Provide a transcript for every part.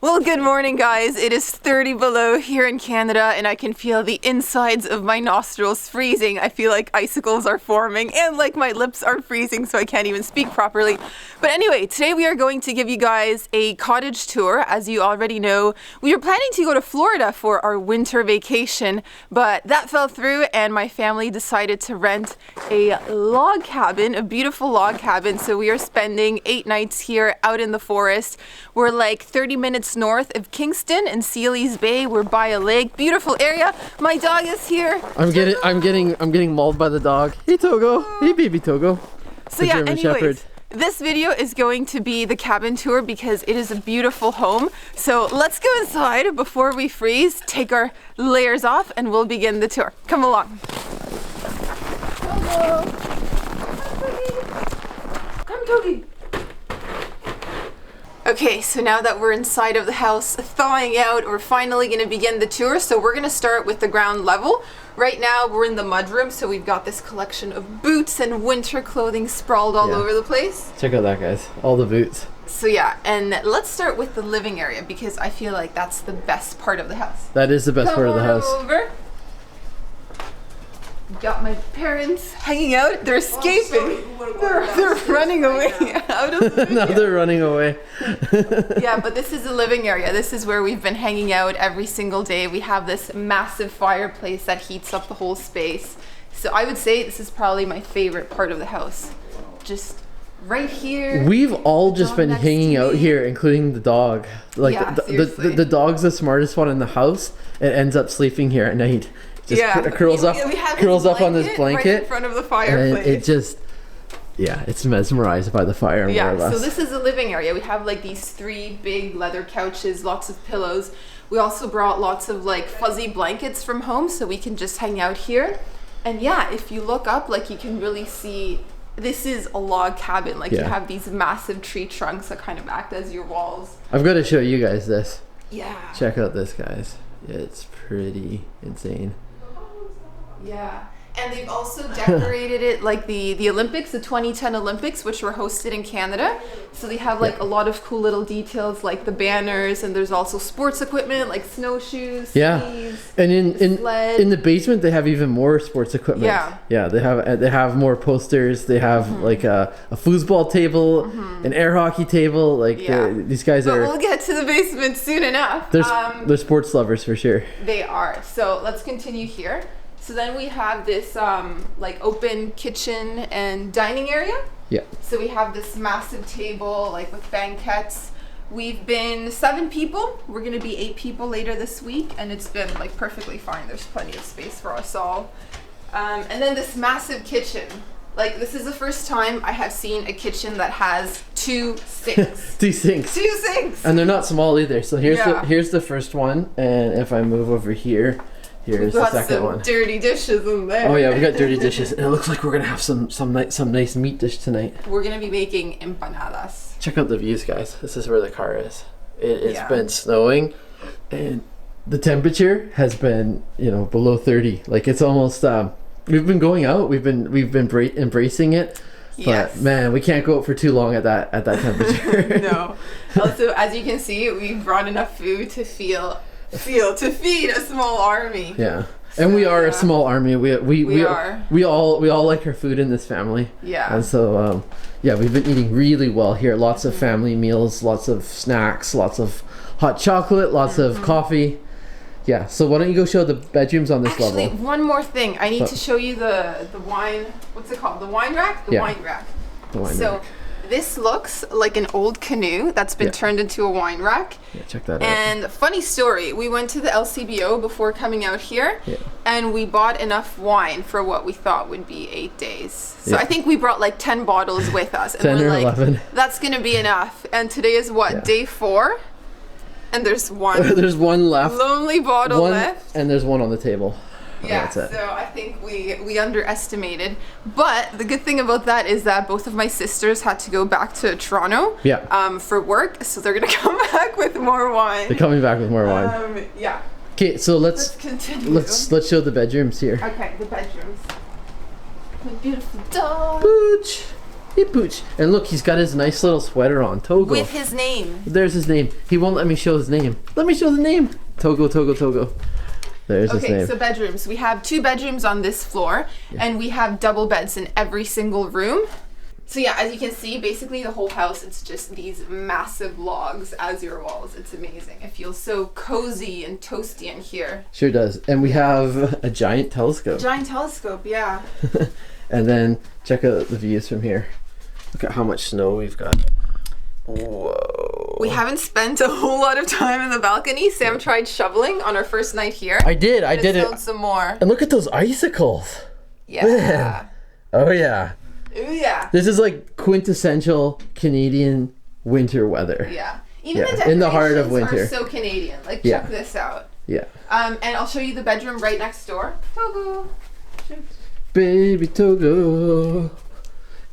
Well, good morning, guys. It is 30 below here in Canada, and I can feel the insides of my nostrils freezing. I feel like icicles are forming, and like my lips are freezing, so I can't even speak properly. But anyway, today we are going to give you guys a cottage tour. As you already know, we were planning to go to Florida for our winter vacation, but that fell through, and my family decided to rent a log cabin, a beautiful log cabin. So we are spending 8 nights here out in the forest. We're like 30 minutes north of Kingston in Seeley's Bay. We're by a lake, beautiful area. My dog is here. I'm getting mauled by the dog. Hey Togo, hey baby Togo. So yeah, anyways, this video is going to be the cabin tour because it is a beautiful home. So let's go inside before we freeze, take our layers off, and we'll begin the tour. Come along. Hello. Come, Toby. Okay, so now that we're inside of the house, thawing out, we're finally going to begin the tour. So we're going to start with the ground level. Right now we're in the mudroom, so we've got this collection of boots and winter clothing sprawled all over the place. Check out that, guys. All the boots. So yeah, and let's start with the living area because I feel like that's the best part of the house. That is the best part of the house. Over. Got my parents hanging out. They're escaping. They're running away out of the video. Now they're running away. Yeah, but this is the living area. This is where we've been hanging out every single day. We have this massive fireplace that heats up the whole space. So I would say this is probably my favorite part of the house. Just right here. We've all just been hanging out here, including the dog. Like yeah, the dog's the smartest one in the house. It ends up sleeping here at night. Just curls up on this blanket right in front of the fireplace. And it just, yeah, it's mesmerized by the fire. Yeah, more or less. So this is the living area. We have like these 3 big leather couches, lots of pillows. We also brought lots of like fuzzy blankets from home so we can just hang out here. And yeah, if you look up, like you can really see this is a log cabin. Like you have these massive tree trunks that kind of act as your walls. I've got to show you guys this. Yeah. Check out this, guys. It's pretty insane. Yeah, and they've also decorated it like the Olympics, the 2010 Olympics, which were hosted in Canada. So they have like a lot of cool little details like the banners, and there's also sports equipment like snowshoes, skis, and in the basement they have even more sports equipment. Yeah, they have more posters. They have like a foosball table, an air hockey table. Like these guys are. We'll get to the basement soon enough. They're sports lovers for sure. They are. So let's continue here. So then we have this like open kitchen and dining area. Yeah. So we have this massive table like with banquettes. We've been 7 people. We're gonna be 8 people later this week, and it's been like perfectly fine. There's plenty of space for us all. And then this massive kitchen. Like this is the first time I have seen a kitchen that has 2 sinks. 2 sinks. 2 sinks. And they're not small either. So here's the first one, and if I move over here. Here's the second one. Dirty dishes in there. Oh yeah, we got dirty dishes, and it looks like we're gonna have some nice meat dish tonight. We're gonna be making empanadas. Check out the views, guys. This is where the car is. It's been snowing, and the temperature has been below 30. Like it's almost. We've been going out. We've been embracing it. But man, we can't go out for too long at that temperature. No. Also, as you can see, we've brought enough food to feed a small army. Yeah. And we are a small army. We all like our food in this family. Yeah. And so we've been eating really well here. Lots of family meals, lots of snacks, lots of hot chocolate, lots of coffee. Yeah. So why don't you go show the bedrooms on this level? Actually, one more thing. I need to show you the wine. What's it called? The wine rack. Wine rack. The wine rack. This looks like an old canoe that's been turned into a wine rack. Yeah, check that out. And funny story, we went to the LCBO before coming out here, and we bought enough wine for what we thought would be 8 days. So I think we brought like 10 bottles with us. And 10 we're or like, 11. That's going to be enough. And today is what, day 4? And there's one. There's one left. Lonely bottle left. And there's one on the table. Yeah, so I think we underestimated. But the good thing about that is that both of my sisters had to go back to Toronto for work. So they're going to come back with more wine. They're coming back with more wine. Yeah. Okay, so let's continue. Let's show the bedrooms here. Okay, the bedrooms. My beautiful dog. Booch. Hey, Pooch. And look, he's got his nice little sweater on. Togo. With his name. There's his name. He won't let me show his name. Let me show the name. Togo, Togo, Togo. There's his name. Okay, so bedrooms. We have 2 bedrooms on this floor, and we have double beds in every single room. So yeah, as you can see, basically the whole house, it's just these massive logs as your walls. It's amazing. It feels so cozy and toasty in here. Sure does. And we have a giant telescope. Giant telescope, yeah. And then check out the views from here. Look at how much snow we've got. Whoa. We haven't spent a whole lot of time in the balcony. Sam tried shoveling on our first night here. I did it. Some more. And look at those icicles. Yeah. Man. Oh yeah. Ooh, yeah. This is like quintessential Canadian winter weather. Yeah. Even the in the heart of decorations winter. are so Canadian. Like, check this out. Yeah. And I'll show you the bedroom right next door. Togo. Baby Togo.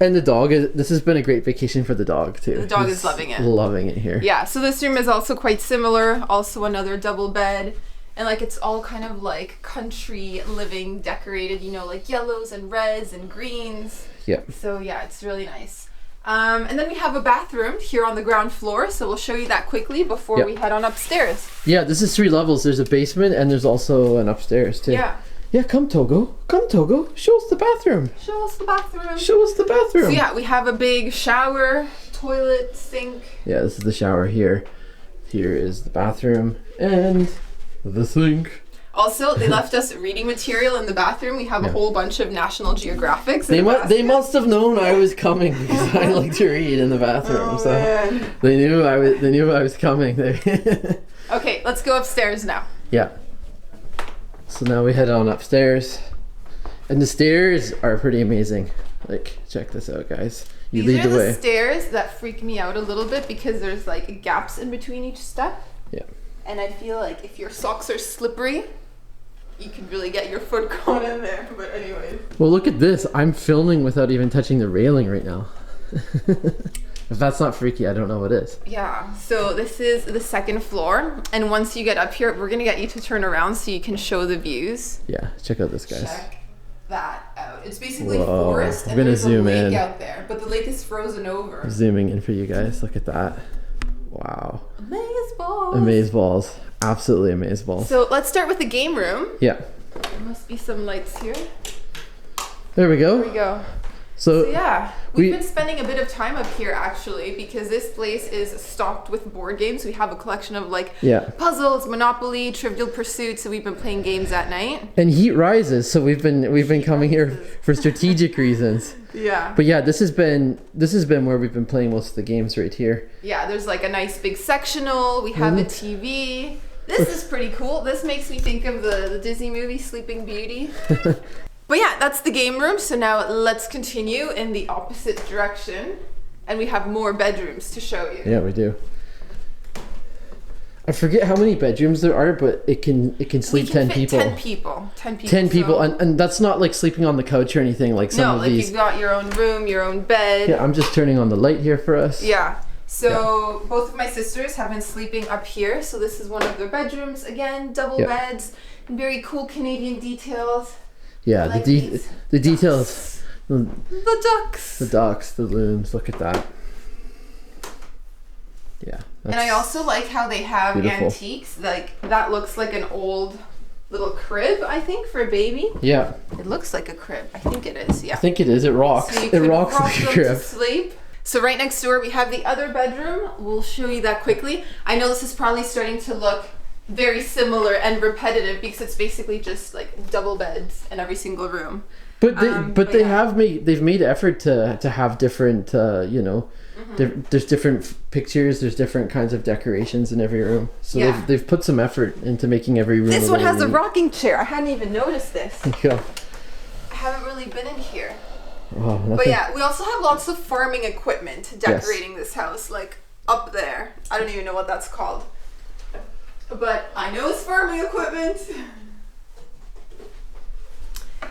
And the dog this has been a great vacation for the dog too. The dog is loving it. Loving it here. Yeah, so this room is also quite similar. Also another double bed. And like it's all kind of like country living decorated, you know, like yellows and reds and greens. Yeah. So yeah, it's really nice. And then we have a bathroom here on the ground floor, so we'll show you that quickly before we head on upstairs. Yeah, this is 3 levels. There's a basement and there's also an upstairs too. Yeah. Yeah, come Togo. Come Togo. Show us the bathroom. Show us the bathroom. Show us the bathroom. So yeah, we have a big shower, toilet, sink. Yeah, this is the shower here. Here is the bathroom and the sink. Also, they left us reading material in the bathroom. We have a whole bunch of National Geographics. They must have known I was coming because I like to read in the bathroom. Oh, so man. they knew I was coming. Okay, let's go upstairs now. Yeah. So now we head on upstairs. And the stairs are pretty amazing. Like, check this out, guys. You lead the way. These are the stairs that freak me out a little bit because there's like gaps in between each step. Yeah. And I feel like if your socks are slippery, you can really get your foot caught in there. But anyways. Well, look at this. I'm filming without even touching the railing right now. If that's not freaky, I don't know what is. Yeah, so this is the 2nd floor. And once you get up here, we're going to get you to turn around so you can show the views. Yeah, check out this, guys. Check that out. It's basically Whoa. forest I'm and gonna there's zoom a lake in. out there. But the lake is frozen over. Zooming in for you guys. Look at that. Wow. Amazeballs. Amazeballs. Absolutely amazeballs. So let's start with the game room. Yeah. There must be some lights here. There we go. There we go. So yeah, we've been spending a bit of time up here actually because this place is stocked with board games. We have a collection of like puzzles, Monopoly, Trivial Pursuit. So we've been playing games at night. And heat rises, so we've been coming here for strategic reasons. Yeah. But yeah, this has been where we've been playing most of the games right here. Yeah, there's like a nice big sectional. We have a TV. This is pretty cool. This makes me think of the Disney movie Sleeping Beauty. But yeah, that's the game room. So now let's continue in the opposite direction. And we have more bedrooms to show you. Yeah, we do. I forget how many bedrooms there are, but it can sleep 10 people. 10 people. 10 people. 10 people, and that's not like sleeping on the couch or anything like some of these. You've got your own room, your own bed. Yeah, I'm just turning on the light here for us. Yeah. So both of my sisters have been sleeping up here. So this is one of their bedrooms. Again, double beds, very cool Canadian details. Yeah, like the details. The ducks. The ducks, the loons. Look at that. Yeah. And I also like how they have beautiful antiques. Like that looks like an old little crib, I think, for a baby. Yeah. It looks like a crib. I think it is. Yeah. I think it is. It rocks. So it rocks rock like a them crib. To sleep. So right next door we have the other bedroom. We'll show you that quickly. I know this is probably starting to look very similar and repetitive because it's basically just like double beds in every single room. But they've made effort to have different there's different pictures, there's different kinds of decorations in every room. So they've put some effort into making every room. This one has a rocking chair. I hadn't even noticed this. Yeah. I haven't really been in here. Oh, but yeah, we also have lots of farming equipment decorating this house, like up there. I don't even know what that's called. But I know it's farming equipment.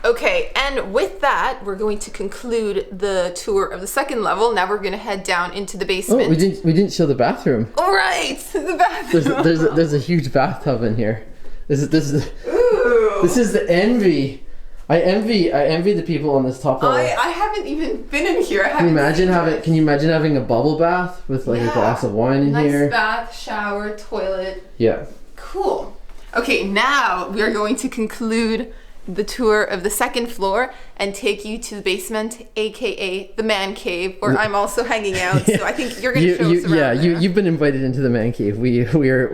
Okay, and with that, we're going to conclude the tour of the 2nd level. Now we're going to head down into the basement. Oh, we didn't show the bathroom. All right, the bathroom. There's a huge bathtub in here. This is the envy I envy the people on this top level. I haven't even been in here. Can you imagine having a bubble bath with like a glass of wine in here? Nice bath, shower, toilet. Yeah. Cool. Okay, now we are going to conclude the tour of the second floor and take you to the basement, aka the man cave, where I'm also hanging out. So I think you're gonna show us around. Yeah, you've been invited into the man cave.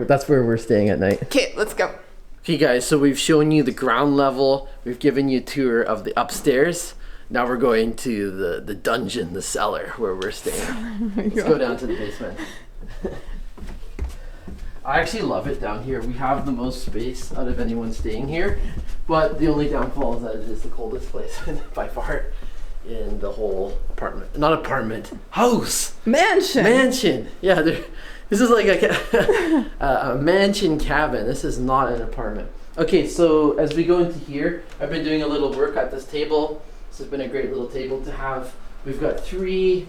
That's where we're staying at night. Okay, let's go. Okay guys, so we've shown you the ground level, we've given you a tour of the upstairs. Now we're going to the dungeon, the cellar, where we're staying. Let's go down to the basement. I actually love it down here. We have the most space out of anyone staying here, but the only downfall is that it is the coldest place by far in the whole apartment. Not apartment, house! Mansion! Yeah, this is like a mansion cabin. This is not an apartment. Okay, so as we go into here, I've been doing a little work at this table. This has been a great little table to have. We've got three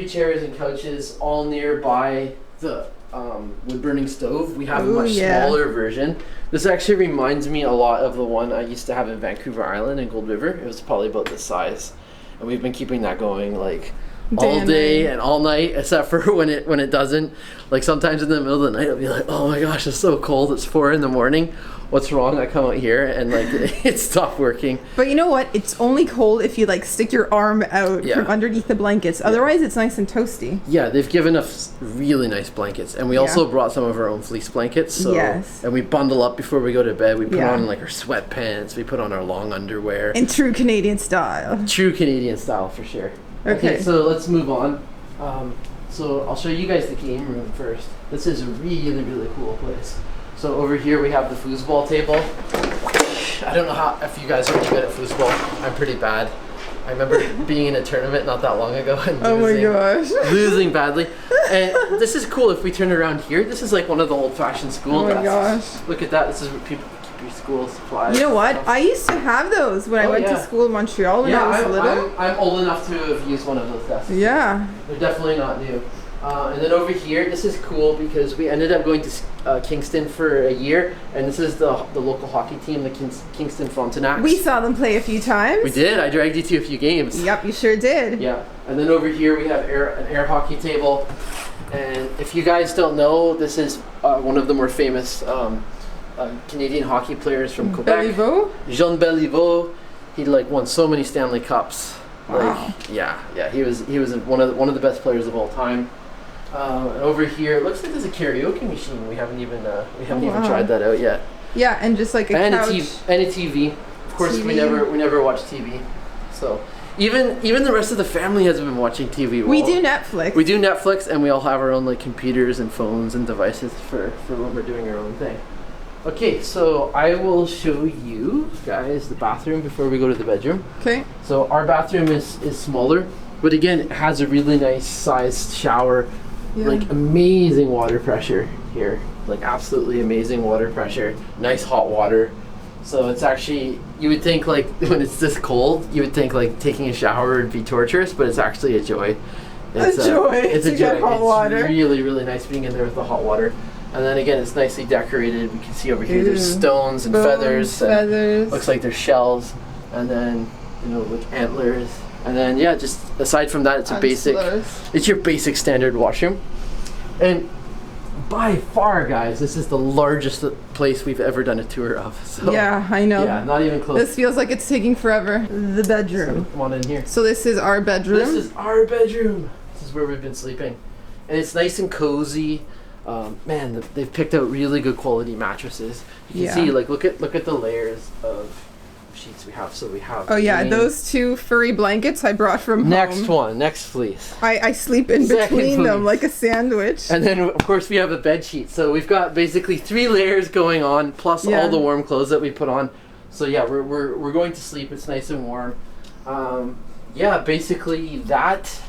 chairs and couches all nearby the wood burning stove. We have a much smaller version. This actually reminds me a lot of the one I used to have in Vancouver Island in Gold River. It was probably about this size, and we've been keeping that going like all day and all night, except for when it doesn't. Like sometimes in the middle of the night I'll be like, oh my gosh, it's so cold, it's 4 a.m. What's wrong? I come out here and like it stopped working. But you know what? It's only cold if you like stick your arm out from underneath the blankets. Otherwise, it's nice and toasty. Yeah, they've given us really nice blankets, and we also brought some of our own fleece blankets. So, and we bundle up before we go to bed. We put on like our sweatpants. We put on our long underwear. In true Canadian style. True Canadian style for sure. Okay, so let's move on. So I'll show you guys the game room first. This is a really, really cool place. So over here we have the foosball table. I don't know if you guys are any good at foosball. I'm pretty bad. I remember being in a tournament not that long ago and losing badly. And this is cool if we turn around here. This is like one of the old-fashioned school desks. Gosh. Look at that. This is where people keep your school supplies. You know what? I used to have those when I went to school in Montreal when I was little. I'm old enough to have used one of those desks. Yeah. They're definitely not new. And then over here, this is cool because we ended up going to Kingston for a year, and this is the local hockey team, the Kingston Frontenacs. We saw them play a few times. We did. I dragged you to a few games. Yep, you sure did. Yeah. And then over here we have an air hockey table, and if you guys don't know, this is one of the more famous Canadian hockey players from Quebec. Béliveau? Jean Béliveau. He like won so many Stanley Cups. Wow. Like, he was one of the best players of all time. Over here, it looks like there's a karaoke machine. We haven't even tried that out yet. Yeah, and just like a couch. And a TV. Of course, we never watch TV. So even the rest of the family hasn't been watching TV. We do Netflix. We do Netflix, and we all have our own like computers and phones and devices for when we're doing our own thing. Okay, so I will show you guys the bathroom before we go to the bedroom. Okay. So our bathroom is smaller, but again, it has a really nice sized shower. Like amazing water pressure here, like absolutely amazing water pressure, nice hot water. So it's actually, you would think like when it's this cold, you would think like taking a shower would be torturous, but it's actually a joy. It's a joy. It's hot water. It's really, really nice being in there with the hot water. And then again, it's nicely decorated. We can see over here there's stones and feathers. And looks like there's shells, and then like antlers. And then just aside from that, it's your basic standard washroom. And by far, guys, this is the largest place we've ever done a tour of. So, yeah, I know. Yeah, not even close. This feels like it's taking forever. The bedroom. So, come on in here. So this is our bedroom. This is our bedroom. This is where we've been sleeping. And it's nice and cozy. Man, they've picked out really good quality mattresses. You can see, like, look at the layers of sheets we have. So we have those two furry blankets I brought from home. Next fleece. I sleep in between them like a sandwich. And then of course we have a bed sheet. So we've got basically 3 layers going on, plus all the warm clothes that we put on. So yeah, we're going to sleep. It's nice and warm. Basically that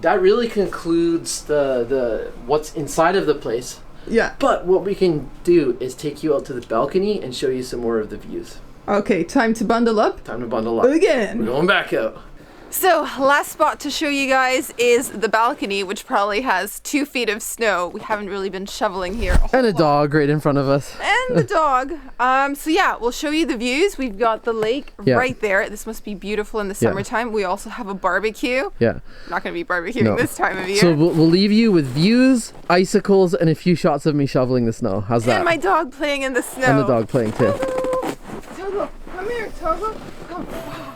really concludes the what's inside of the place. Yeah. But what we can do is take you out to the balcony and show you some more of the views. Okay, time to bundle up. Time to bundle up. Again. We're going back out. So, last spot to show you guys is the balcony, which probably has 2 feet of snow. We haven't really been shoveling here. And a dog right in front of us. And the dog. So yeah, we'll show you the views. We've got the lake right there. This must be beautiful in the summertime. We also have a barbecue. Yeah. Not going to be barbecuing this time of year. So we'll leave you with views, icicles, and a few shots of me shoveling the snow. How's that? And my dog playing in the snow. And the dog playing too. Togo, come here, Togo. Come. Wow.